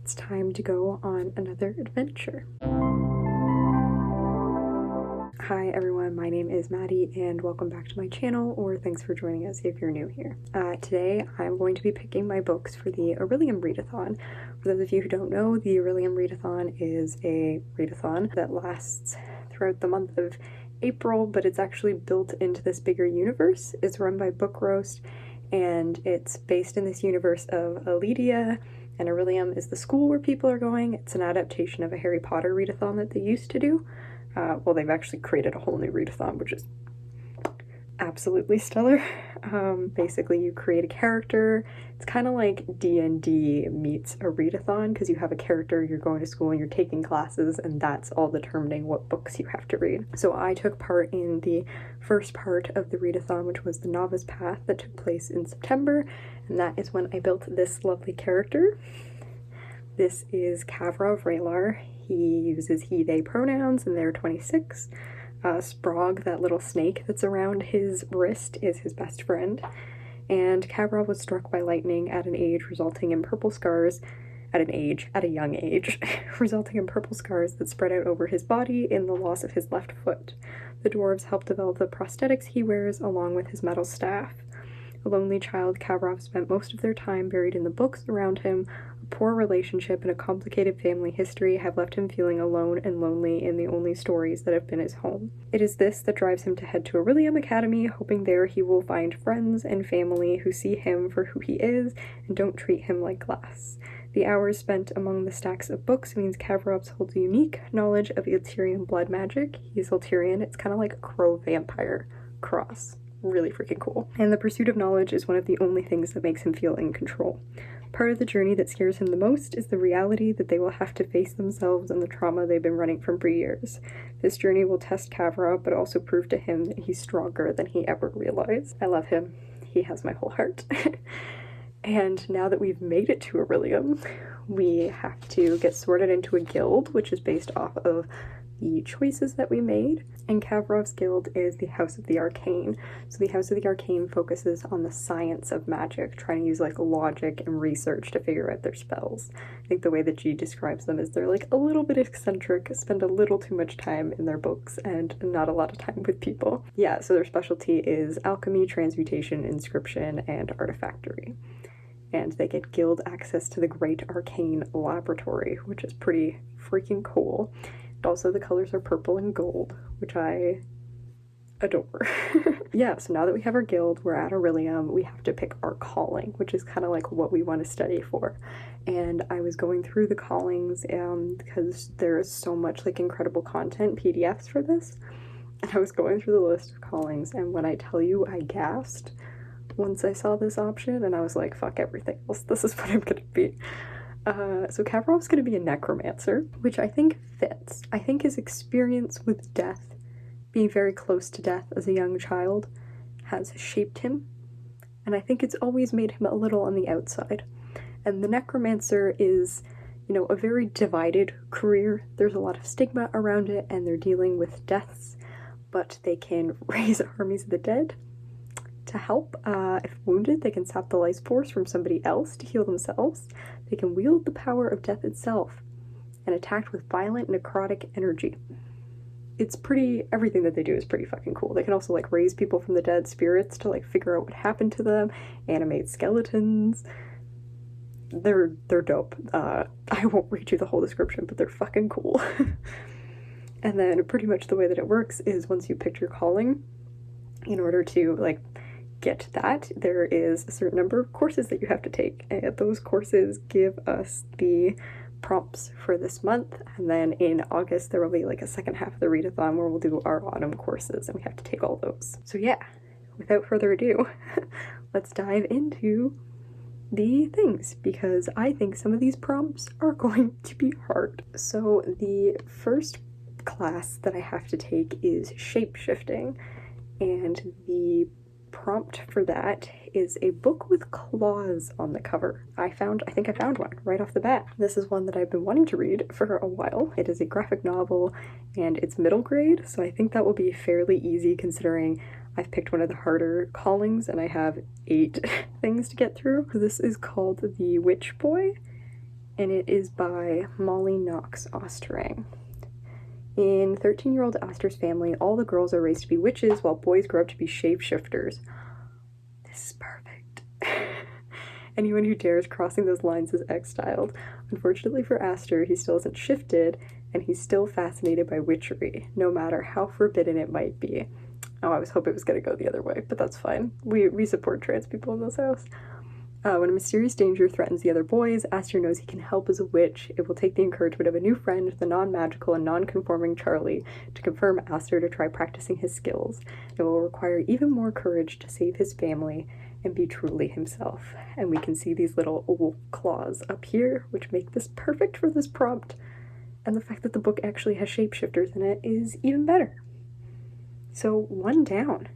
It's time to go on another adventure. Hi everyone, my name is Maddie and welcome back to my channel, or thanks for joining us if you're new here. Today I'm going to be picking my books for the Orillium Readathon. For those of you who don't know, the Orillium Readathon is a readathon that lasts throughout the month of April, but it's actually built into this bigger universe. It's run by Book Roast and it's based in this universe of Aledia, and Orillium is the school where people are going. It's an adaptation of a Harry Potter readathon that they used to do. Well, they've actually created a whole new readathon, which is absolutely stellar. Basically, you create a character. It's kind of like D&D meets a readathon, because you have a character, you're going to school, and you're taking classes, and that's all determining what books you have to read. So I took part in the first part of the readathon, which was the Novice Path, that took place in September, and that is when I built this lovely character. This is Kavra Vraylar. He uses he, they pronouns, and they're 26. Sprog, that little snake that's around his wrist, is his best friend. And Kavra was struck by lightning at an age resulting in purple scars, at a young age, resulting in purple scars that spread out over his body in the loss of his left foot. The dwarves helped develop the prosthetics he wears along with his metal staff. A lonely child, Kavrov spent most of their time buried in the books around him. A poor relationship and a complicated family history have left him feeling alone and lonely in the only stories that have been his home. It is this that drives him to head to Orillium Academy, hoping there he will find friends and family who see him for who he is and don't treat him like glass. The hours spent among the stacks of books means Kavrovs holds a unique knowledge of Iltyrian blood magic. He's Iltyrian. It's kind of like a crow vampire cross. Really freaking cool. And the pursuit of knowledge is one of the only things that makes him feel in control. Part of the journey that scares him the most is the reality that they will have to face themselves and the trauma they've been running from for years. This journey will test Kavra, but also prove to him that he's stronger than he ever realized. I love him. He has my whole heart. And now that we've made it to Orillium, we have to get sorted into a guild, which is based off of the choices that we made. And Kavrov's guild is the House of the Arcane. So the House of the Arcane focuses on the science of magic, trying to use like logic and research to figure out their spells. I think the way that G describes them is they're like a little bit eccentric, spend a little too much time in their books and not a lot of time with people. Yeah, so their specialty is alchemy, transmutation, inscription, and artifactory. And they get guild access to the Great Arcane Laboratory, which is pretty freaking cool. Also, the colors are purple and gold, which I adore. Yeah, so now that we have our guild, we're at Orillium, we have to pick our calling, which is kind of like what we want to study for. And I was going through the callings because there is so much like incredible content, PDFs for this. And I was going through the list of callings, and when I tell you I gasped once I saw this option, and I was like, fuck everything else, this is what I'm gonna be. So Kavrov's going to be a necromancer, which I think fits. I think his experience with death, being very close to death as a young child, has shaped him, and I think it's always made him a little on the outside. And the necromancer is, you know, a very divided career. There's a lot of stigma around it, and they're dealing with deaths, but they can raise armies of the dead to help. If wounded, they can sap the life force from somebody else to heal themselves. They can wield the power of death itself and attack with violent necrotic energy. It's pretty, everything that they do is pretty fucking cool. They can also like raise people from the dead, spirits, to like figure out what happened to them, animate skeletons. They're dope. I won't read you the whole description, but they're fucking cool. And then pretty much the way that it works is once you pick your calling, in order to like get that, there is a certain number of courses that you have to take, and those courses give us the prompts for this month. And then in August there will be like a second half of the readathon where we'll do our autumn courses, and we have to take all those. So yeah, without further ado, let's dive into the things, because I think some of these prompts are going to be hard. So the first class that I have to take is Shapeshifting, and the prompt for that is a book with claws on the cover. I think I found one right off the bat. This is one that I've been wanting to read for a while. It is a graphic novel and it's middle grade, so I think that will be fairly easy considering I've picked one of the harder callings and I have 8 things to get through. This is called The Witch Boy, and it is by Molly Knox Osterang. In 13-year-old Astor's family, all the girls are raised to be witches while boys grow up to be shapeshifters. This is perfect. Anyone who dares crossing those lines is exiled. Unfortunately for Astor, he still isn't shifted, and he's still fascinated by witchery, no matter how forbidden it might be. Oh, I was hoping it was going to go the other way, but that's fine. We support trans people in this house. When a mysterious danger threatens the other boys, Astor knows he can help as a witch. It will take the encouragement of a new friend, the non-magical and non-conforming Charlie, to confirm Astor to try practicing his skills. It will require even more courage to save his family and be truly himself. And we can see these little old claws up here, which make this perfect for this prompt. And the fact that the book actually has shapeshifters in it is even better. So 1 down.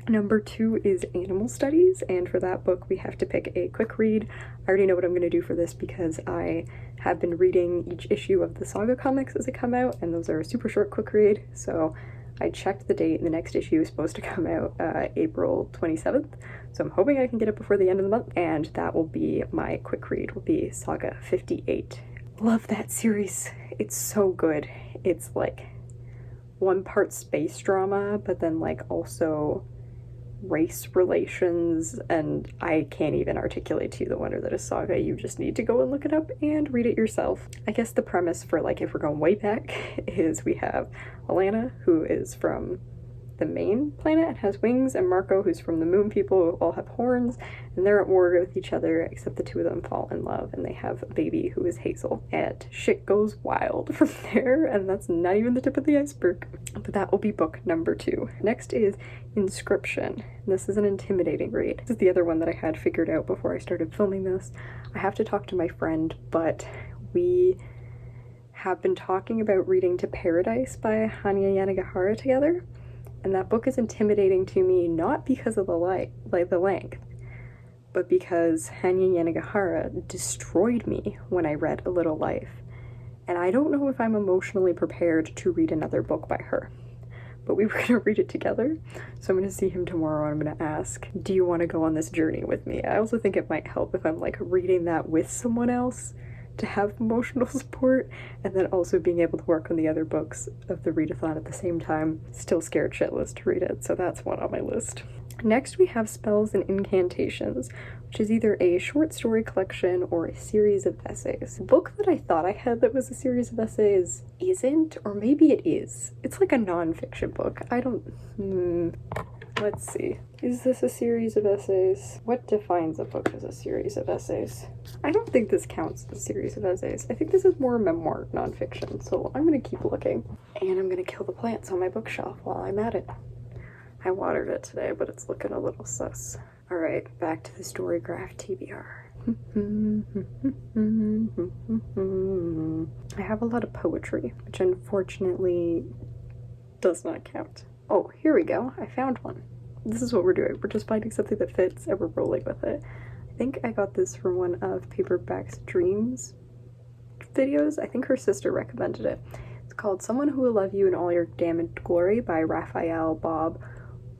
Number 2 is Animal Studies, and for that book we have to pick a quick read. I already know what I'm going to do for this because I have been reading each issue of the Saga comics as they come out, and those are a super short quick read, so I checked the date and the next issue is supposed to come out April 27th, so I'm hoping I can get it before the end of the month, and that will be my quick read, will be Saga 58. Love that series. It's so good. It's like 1 part space drama, but then like also race relations, and I can't even articulate to you the wonder that is Saga. You just need to go and look it up and read it yourself. I guess the premise for, like, if we're going way back, is we have Alana, who is from the main planet and has wings, and Marco, who's from the moon people, who all have horns, and they're at war with each other, except the 2 of them fall in love, and they have a baby who is Hazel. And shit goes wild from there, and that's not even the tip of the iceberg. But that will be book number 2. Next is Inscription. This is an intimidating read. This is the other one that I had figured out before I started filming this. I have to talk to my friend, but we have been talking about reading To Paradise by Hanya Yanagihara together. And that book is intimidating to me, not because of the length, but because Hanya Yanagihara destroyed me when I read A Little Life. And I don't know if I'm emotionally prepared to read another book by her. But we were going to read it together, so I'm going to see him tomorrow and I'm going to ask, do you want to go on this journey with me? I also think it might help if I'm, like, reading that with someone else to have emotional support, and then also being able to work on the other books of the readathon at the same time. Still scared shitless to read it, so that's one on my list. Next we have Spells and Incantations, which is either a short story collection or a series of essays. The book that I thought I had that was a series of essays isn't, or maybe it is. It's like a non-fiction book. I don't... Let's see. Is this a series of essays? What defines a book as a series of essays? I don't think this counts as a series of essays. I think this is more memoir nonfiction, so I'm gonna keep looking. And I'm gonna kill the plants on my bookshelf while I'm at it. I watered it today, but it's looking a little sus. Alright, back to the Storygraph TBR. I have a lot of poetry, which unfortunately does not count. Oh, here we go. I found one. This is what we're doing. We're just finding something that fits and we're rolling with it. I think I got this from one of Paperback's Dreams videos. I think her sister recommended it. It's called Someone Who Will Love You in All Your Damned Glory by Raphael Bob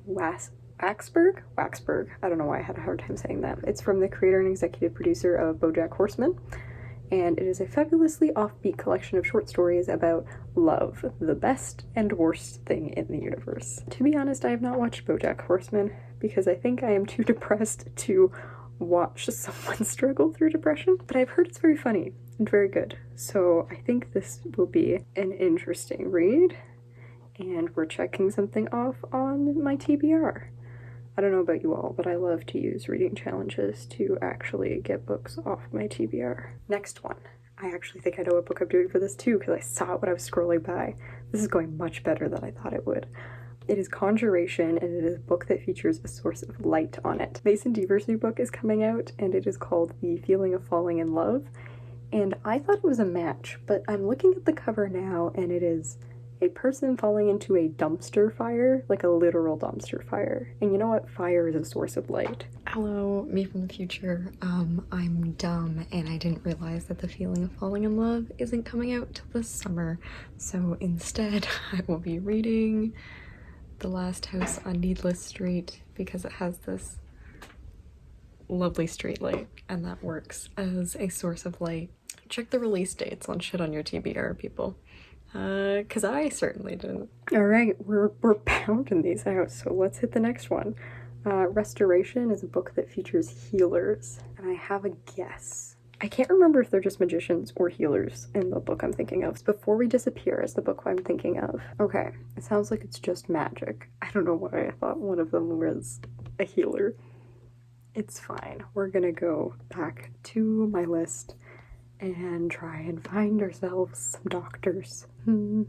Waxberg? I don't know why I had a hard time saying that. It's from the creator and executive producer of BoJack Horseman, and it is a fabulously offbeat collection of short stories about love, the best and worst thing in the universe. To be honest, I have not watched BoJack Horseman because I think I am too depressed to watch someone struggle through depression, but I've heard it's very funny and very good, so I think this will be an interesting read, and we're checking something off on my TBR. I don't know about you all, but I love to use reading challenges to actually get books off my TBR. Next one. I actually think I know what book I'm doing for this too, because I saw it when I was scrolling by. This is going much better than I thought it would. It is Conjuration, and it is a book that features a source of light on it. Mason Deaver's new book is coming out, and it is called The Feeling of Falling in Love. And I thought it was a match, but I'm looking at the cover now, and it is a person falling into a dumpster fire, like a literal dumpster fire. And you know what? Fire is a source of light. Hello, me from the future. I'm dumb and I didn't realize that The Feeling of Falling in Love isn't coming out till this summer. So instead, I will be reading The Last House on Needless Street because it has this lovely street light and that works as a source of light. Check the release dates on shit on your TBR, people. Because I certainly didn't. Alright, we're pounding these out, so let's hit the next one. Restoration is a book that features healers, and I have a guess. I can't remember if they're just magicians or healers in the book I'm thinking of. Before We Disappear is the book I'm thinking of. Okay, it sounds like it's just magic. I don't know why I thought one of them was a healer. It's fine. We're gonna go back to my list and try and find ourselves some doctors. I don't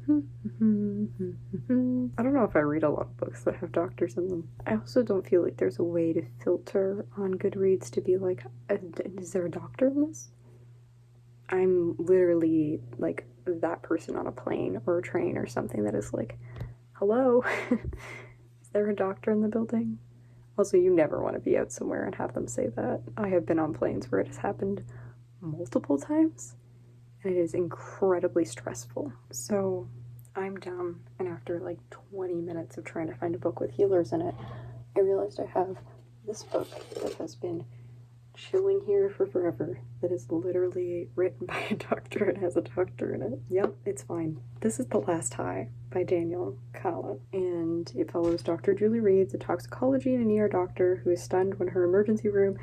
know if I read a lot of books that have doctors in them. I also don't feel like there's a way to filter on Goodreads to be like, is there a doctor in this? I'm literally like that person on a plane or a train or something that is like, hello, is there a doctor in the building? Also, you never want to be out somewhere and have them say that. I have been on planes where it has happened multiple times, and it is incredibly stressful. So I'm dumb, and after like 20 minutes of trying to find a book with healers in it, I realized I have this book that has been chilling here for forever, that is literally written by a doctor and has a doctor in it. Yep, it's fine. This is The Last High by Daniel Kala, and it follows Dr. Julie Reeds, a toxicology and ER doctor who is stunned when her emergency room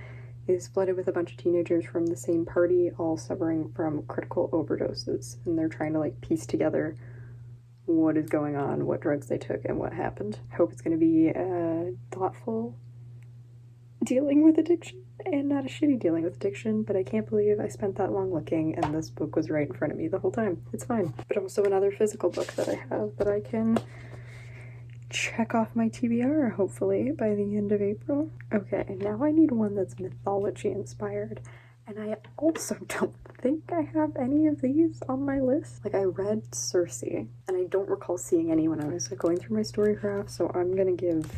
is flooded with a bunch of teenagers from the same party, all suffering from critical overdoses, and they're trying to like piece together what is going on, what drugs they took, and what happened. I hope it's going to be thoughtful dealing with addiction and not a shitty dealing with addiction, but I can't believe I spent that long looking and this book was right in front of me the whole time. It's fine. But also another physical book that I have that I can check off my TBR, hopefully, by the end of April. Okay, now I need one that's mythology inspired. And I also don't think I have any of these on my list. Like, I read Circe, and I don't recall seeing any when I was like, going through my storycraft, so I'm gonna give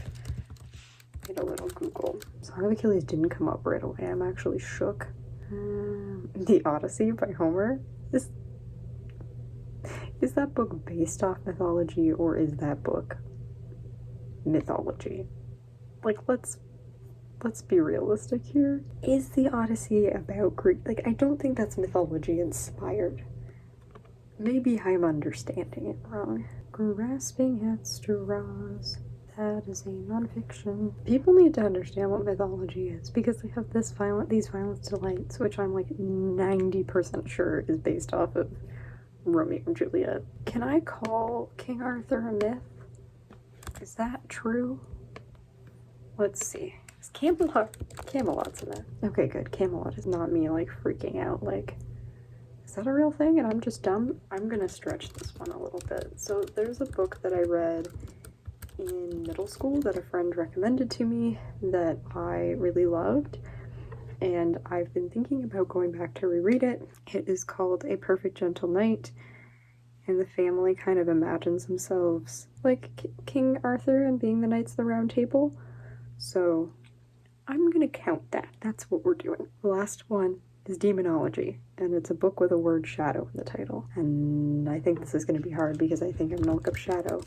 it a little Google. Song of Achilles didn't come up right away. I'm actually shook. The Odyssey by Homer. Is that book based off mythology, or is that book mythology? Like, let's be realistic here. Is the Odyssey about Greek? Like, I don't think that's mythology inspired. Maybe I'm understanding it wrong. Grasping at straws. That is a nonfiction. People need to understand what mythology is, because they have these violent delights, which I'm like 90% sure is based off of Romeo and Juliet. Can I call King Arthur a myth? Is that true? Let's see. Is Camelot's a myth. Okay, good. Camelot is not me like freaking out like, is that a real thing and I'm just dumb? I'm gonna stretch this one a little bit. So there's a book that I read in middle school that a friend recommended to me that I really loved, and I've been thinking about going back to reread it. It is called A Perfect Gentle Knight, and the family kind of imagines themselves like King Arthur and being the Knights of the Round Table, so I'm gonna count that. That's what we're doing. The last one is Demonology, and it's a book with the word shadow in the title, and I think this is going to be hard because I think I'm gonna look up shadow.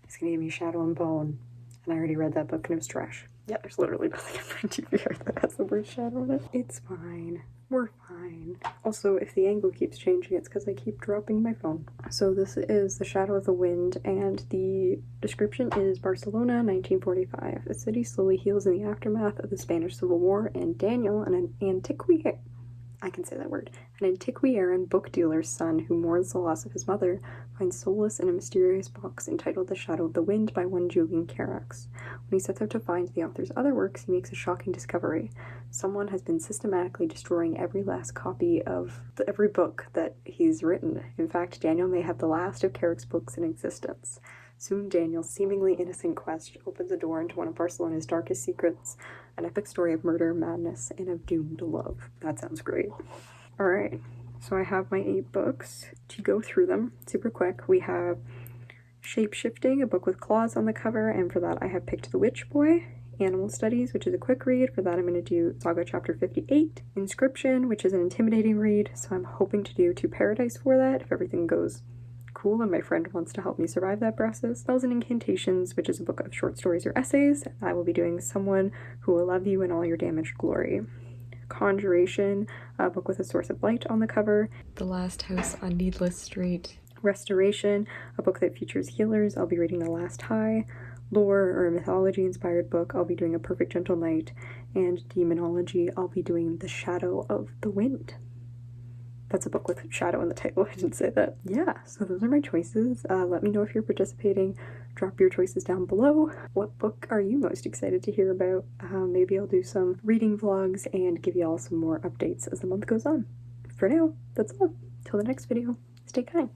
It's gonna give me Shadow and Bone, and I already read that book and it was trash. Yeah, there's literally nothing in my TBR that has the word shadow in it. It's fine. We're fine. Also, if the angle keeps changing, it's because I keep dropping my phone. So this is The Shadow of the Wind, and the description is Barcelona, 1945. A city slowly heals in the aftermath of the Spanish Civil War, and Daniel, an antiquarian book dealer's son who mourns the loss of his mother, finds solace in a mysterious box entitled The Shadow of the Wind by one Julian Carax. When he sets out to find the author's other works, he makes a shocking discovery. Someone has been systematically destroying every last copy of every book that he's written. In fact, Daniel may have the last of Carax's books in existence. Soon, Daniel's seemingly innocent quest opens a door into one of Barcelona's darkest secrets, an epic story of murder, madness, and of doomed love. That sounds great. Alright, so I have my 8 books. To go through them super quick, we have Shapeshifting, a book with claws on the cover, and for that I have picked The Witch Boy. Animal Studies, which is a quick read. For that I'm going to do Saga Chapter 58. Inscription, which is an intimidating read, so I'm hoping to do To Paradise for that if everything goes cool and my friend wants to help me survive that process. Spells and Incantations, which is a book of short stories or essays. I will be doing Someone Who Will Love You in All Your Damaged Glory. Conjuration, a book with a source of light on the cover. The Last House on Needless Street. Restoration, a book that features healers. I'll be reading The Last High. Lore or a mythology inspired book, I'll be doing A Perfect Gentle Night. And Demonology, I'll be doing The Shadow of the Wind. That's a book with shadow in the title, I didn't say that. Yeah, so those are my choices. Let me know if you're participating. Drop your choices down below. What book are you most excited to hear about? Maybe I'll do some reading vlogs and give y'all some more updates as the month goes on. For now, that's all. Till the next video, stay kind.